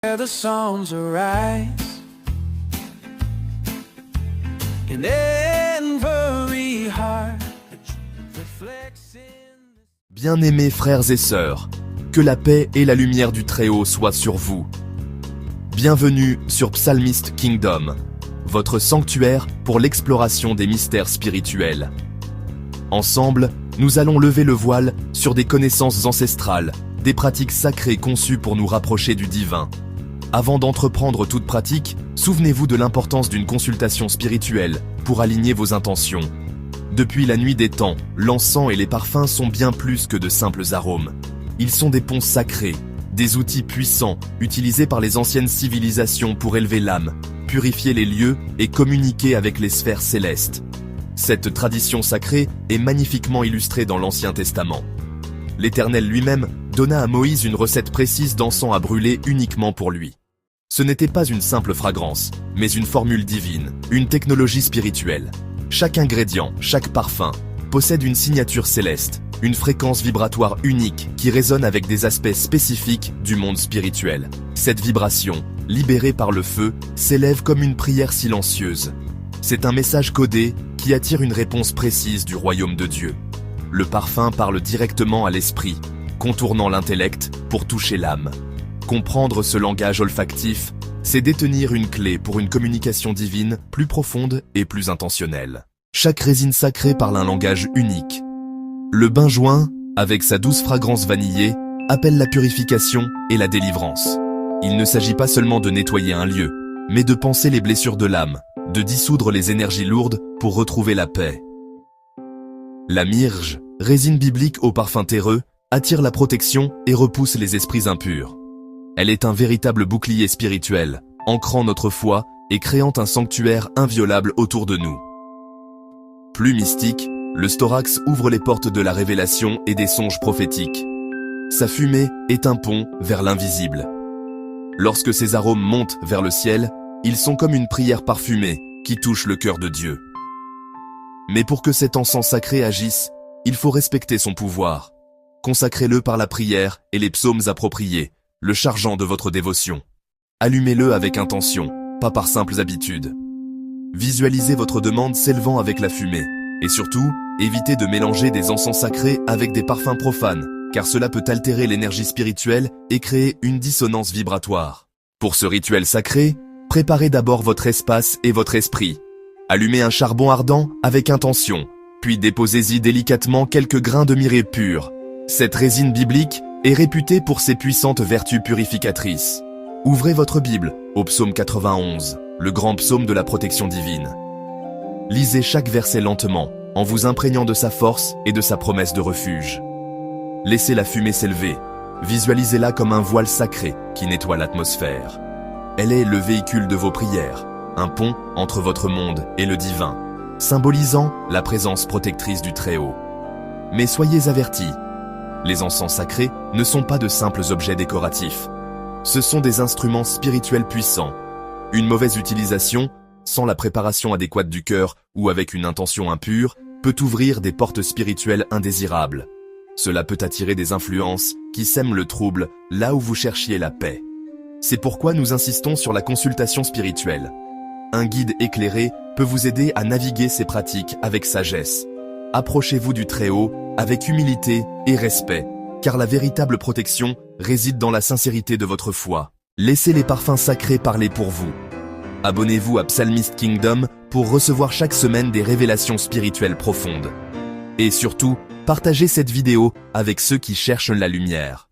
The songs arise in every heart reflects in... Bien-aimés frères et sœurs, que la paix et la lumière du Très-Haut soient sur vous. Bienvenue sur Psalmist Kingdom, votre sanctuaire pour l'exploration des mystères spirituels. Ensemble, nous allons lever le voile sur des connaissances ancestrales, des pratiques sacrées conçues pour nous rapprocher du divin. Avant d'entreprendre toute pratique, souvenez-vous de l'importance d'une consultation spirituelle pour aligner vos intentions. Depuis la nuit des temps, l'encens et les parfums sont bien plus que de simples arômes. Ils sont des ponts sacrés, des outils puissants utilisés par les anciennes civilisations pour élever l'âme, purifier les lieux et communiquer avec les sphères célestes. Cette tradition sacrée est magnifiquement illustrée dans l'Ancien Testament. L'Éternel lui-même donna à Moïse une recette précise d'encens à brûler uniquement pour lui. Ce n'était pas une simple fragrance, mais une formule divine, une technologie spirituelle. Chaque ingrédient, chaque parfum, possède une signature céleste, une fréquence vibratoire unique qui résonne avec des aspects spécifiques du monde spirituel. Cette vibration, libérée par le feu, s'élève comme une prière silencieuse. C'est un message codé qui attire une réponse précise du royaume de Dieu. Le parfum parle directement à l'esprit, contournant l'intellect pour toucher l'âme. Comprendre ce langage olfactif, c'est détenir une clé pour une communication divine plus profonde et plus intentionnelle. Chaque résine sacrée parle un langage unique. Le benjoin, avec sa douce fragrance vanillée, appelle la purification et la délivrance. Il ne s'agit pas seulement de nettoyer un lieu, mais de panser les blessures de l'âme, de dissoudre les énergies lourdes pour retrouver la paix. La myrrhe, résine biblique au parfum terreux, attire la protection et repousse les esprits impurs. Elle est un véritable bouclier spirituel, ancrant notre foi et créant un sanctuaire inviolable autour de nous. Plus mystique, le storax ouvre les portes de la révélation et des songes prophétiques. Sa fumée est un pont vers l'invisible. Lorsque ces arômes montent vers le ciel, ils sont comme une prière parfumée qui touche le cœur de Dieu. Mais pour que cet encens sacré agisse, il faut respecter son pouvoir. Consacrez-le par la prière et les psaumes appropriés, le chargeant de votre dévotion. Allumez-le avec intention, pas par simples habitudes. Visualisez votre demande s'élevant avec la fumée. Et surtout, évitez de mélanger des encens sacrés avec des parfums profanes, car cela peut altérer l'énergie spirituelle et créer une dissonance vibratoire. Pour ce rituel sacré, préparez d'abord votre espace et votre esprit. Allumez un charbon ardent avec intention, puis déposez-y délicatement quelques grains de myrrhe pure. Cette résine biblique est réputée pour ses puissantes vertus purificatrices. Ouvrez votre Bible au psaume 91, le grand psaume de la protection divine. Lisez chaque verset lentement, en vous imprégnant de sa force et de sa promesse de refuge. Laissez la fumée s'élever, visualisez-la comme un voile sacré qui nettoie l'atmosphère. Elle est le véhicule de vos prières, un pont entre votre monde et le divin, symbolisant la présence protectrice du Très-Haut. Mais soyez avertis, les encens sacrés ne sont pas de simples objets décoratifs. Ce sont des instruments spirituels puissants. Une mauvaise utilisation, sans la préparation adéquate du cœur ou avec une intention impure, peut ouvrir des portes spirituelles indésirables. Cela peut attirer des influences qui sèment le trouble là où vous cherchiez la paix. C'est pourquoi nous insistons sur la consultation spirituelle. Un guide éclairé peut vous aider à naviguer ces pratiques avec sagesse. Approchez-vous du Très-Haut avec humilité et respect, car la véritable protection réside dans la sincérité de votre foi. Laissez les parfums sacrés parler pour vous. Abonnez-vous à Psalmist Kingdom pour recevoir chaque semaine des révélations spirituelles profondes. Et surtout, partagez cette vidéo avec ceux qui cherchent la lumière.